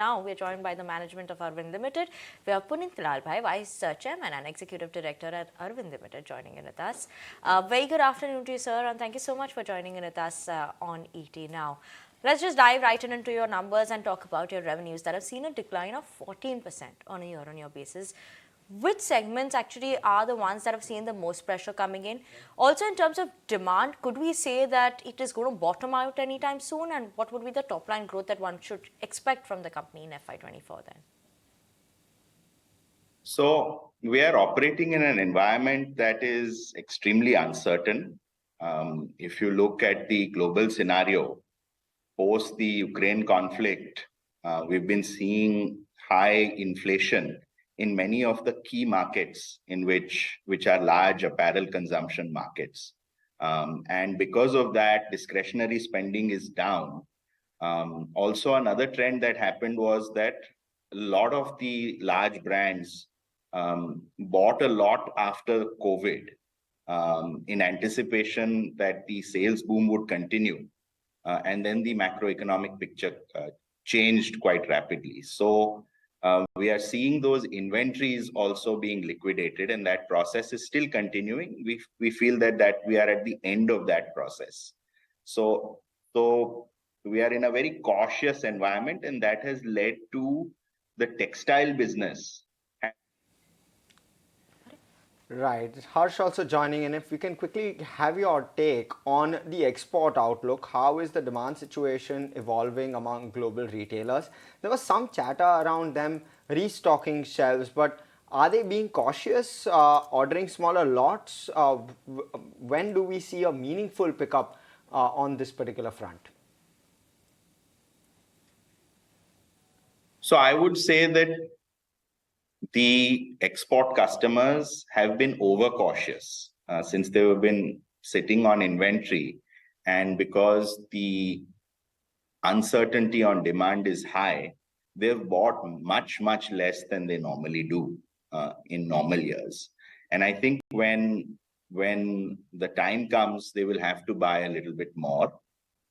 Now we're joined by the management of Arvind Limited. We have Punit Lalbhai, Vice Chairman and Executive Director at Arvind Limited, joining in with us. Very good afternoon to you, sir, and thank you so much for joining in with us on ET Now. Let's just dive right into your numbers and talk about your revenues that have seen a decline of 14% on a year-on-year basis. Which segments actually are the ones that have seen the most pressure coming in? Also, in terms of demand, could we say that it is going to bottom out anytime soon? And what would be the top line growth that one should expect from the company in FY24 then? So we are operating in an environment that is extremely uncertain. If you look at the global scenario, post the Ukraine conflict, we've been seeing high inflation in many of the key markets which are large apparel consumption markets. And because of that, discretionary spending is down. Also, another trend that happened was that a lot of the large brands bought a lot after COVID in anticipation that the sales boom would continue. And then the macroeconomic picture changed quite rapidly. So we are seeing those inventories also being liquidated, and that process is still continuing. We feel that we are at the end of that process. So we are in a very cautious environment, and that has led to the textile business. Right. Harsh also joining in. If we can quickly have your take on the export outlook, how is the demand situation evolving among global retailers? There was some chatter around them restocking shelves, but are they being cautious, ordering smaller lots? When do we see a meaningful pickup on this particular front? So I would say that the export customers have been overcautious since they have been sitting on inventory, and because the uncertainty on demand is high, they've bought much less than they normally do in normal years. And I think when the time comes, they will have to buy a little bit more,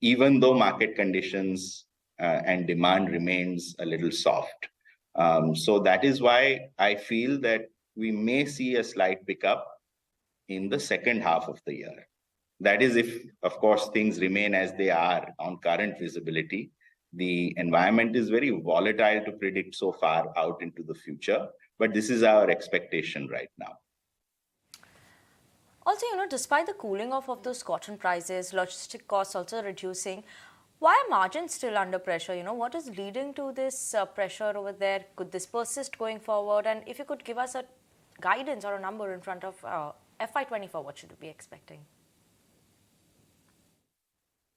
even though market conditions and demand remains a little soft. So that is why I feel that we may see a slight pickup in the second half of the year. That is if, of course, things remain as they are on current visibility. The environment is very volatile to predict so far out into the future, but this is our expectation right now. Also, despite the cooling off of those cotton prices, logistic costs also reducing, why are margins still under pressure? What is leading to this pressure over there? Could this persist going forward? And if you could give us a guidance or a number in front of FY24, what should we be expecting?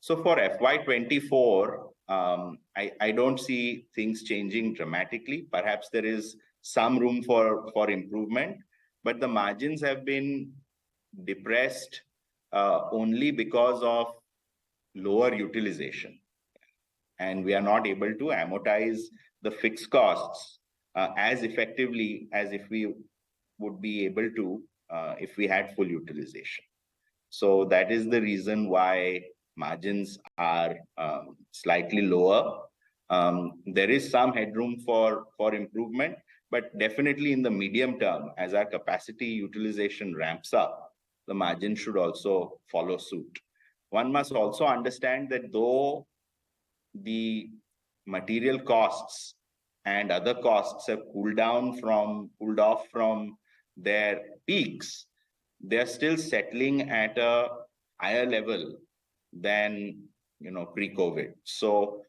So for FY24, I don't see things changing dramatically. Perhaps there is some room for improvement, but the margins have been depressed only because of lower utilization, and we are not able to amortize the fixed costs as effectively as if we would be able to if we had full utilization. So that is the reason why margins are slightly lower. There is some headroom for improvement, but definitely in the medium term, as our capacity utilization ramps up, the margin should also follow suit. One must also understand that though the material costs and other costs have cooled off from their peaks, they are still settling at a higher level than pre-COVID. So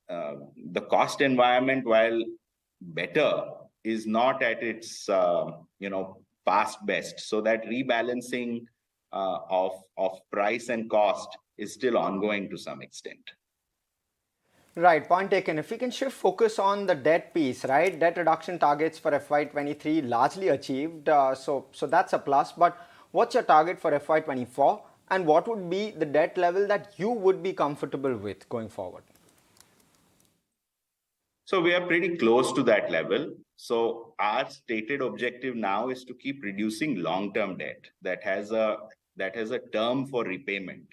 the cost environment, while better, is not at its past best. So that rebalancing of price and cost is still ongoing to some extent. Right, point taken. If we can shift focus on the debt piece, right? Debt reduction targets for FY23 largely achieved, so that's a plus. But what's your target for FY24, and what would be the debt level that you would be comfortable with going forward? So we are pretty close to that level. So our stated objective now is to keep reducing long-term debt that has a term for repayment.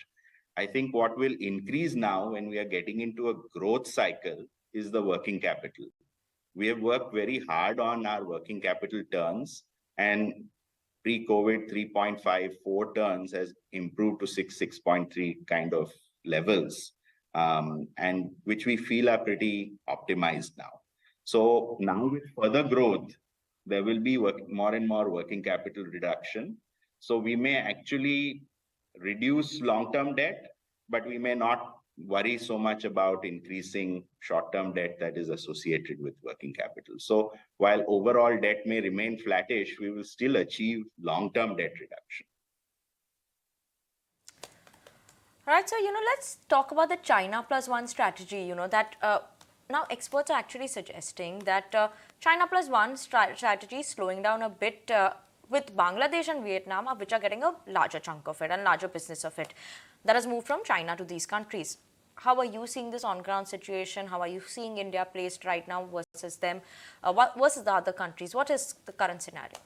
I think what will increase now when we are getting into a growth cycle is the working capital. We have worked very hard on our working capital turns, and pre-COVID 3.54 turns has improved to 6.3 kind of levels, and which we feel are pretty optimized now. So now with further growth, there will be more and more working capital reduction. So we may actually reduce long-term debt, but we may not worry so much about increasing short-term debt that is associated with working capital. So while overall debt may remain flattish, we will still achieve long-term debt reduction. All right, so, let's talk about the China Plus One strategy, that now experts are actually suggesting that China Plus One strategy is slowing down a bit with Bangladesh and Vietnam, which are getting a larger chunk of it and larger business of it that has moved from China to these countries. How are you seeing this on-ground situation? How are you seeing India placed right now versus them, versus the other countries? What is the current scenario?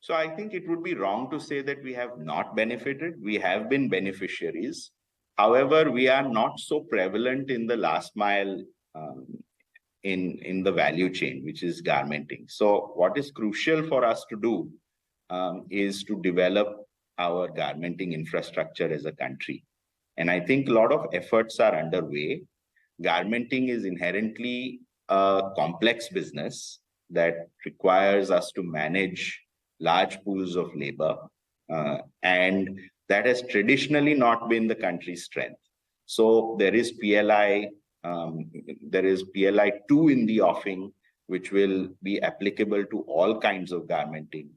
So I think it would be wrong to say that we have not benefited. We have been beneficiaries. However, we are not so prevalent in the last mile in the value chain, which is garmenting. So what is crucial for us to do is to develop our garmenting infrastructure as a country. And I think a lot of efforts are underway. Garmenting is inherently a complex business that requires us to manage large pools of labor. And that has traditionally not been the country's strength. So there is PLI, there is PLI 2 in the offing, which will be applicable to all kinds of garmenting.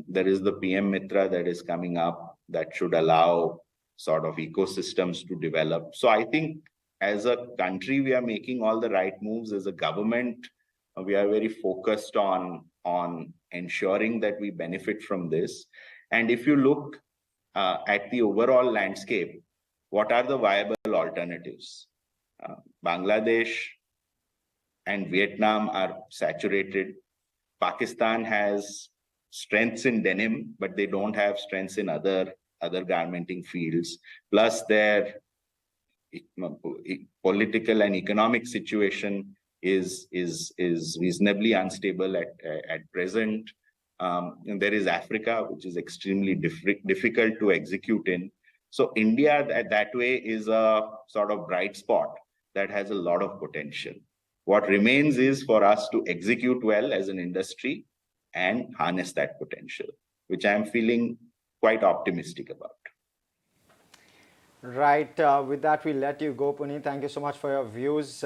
There is the PM Mitra that is coming up that should allow sort of ecosystems to develop. So I think as a country, we are making all the right moves. As a government, we are very focused on ensuring that we benefit from this. And if you look at the overall landscape, what are the viable alternatives? Bangladesh and Vietnam are saturated. Pakistan has strengths in denim, but they don't have strengths in other garmenting fields. Plus, their political and economic situation is reasonably unstable at present. And there is Africa, which is extremely difficult to execute in. So India, that way, is a sort of bright spot that has a lot of potential. What remains is for us to execute well as an industry and harness that potential, which I'm feeling quite optimistic about. Right. With that, we'll let you go, Punit. Thank you so much for your views.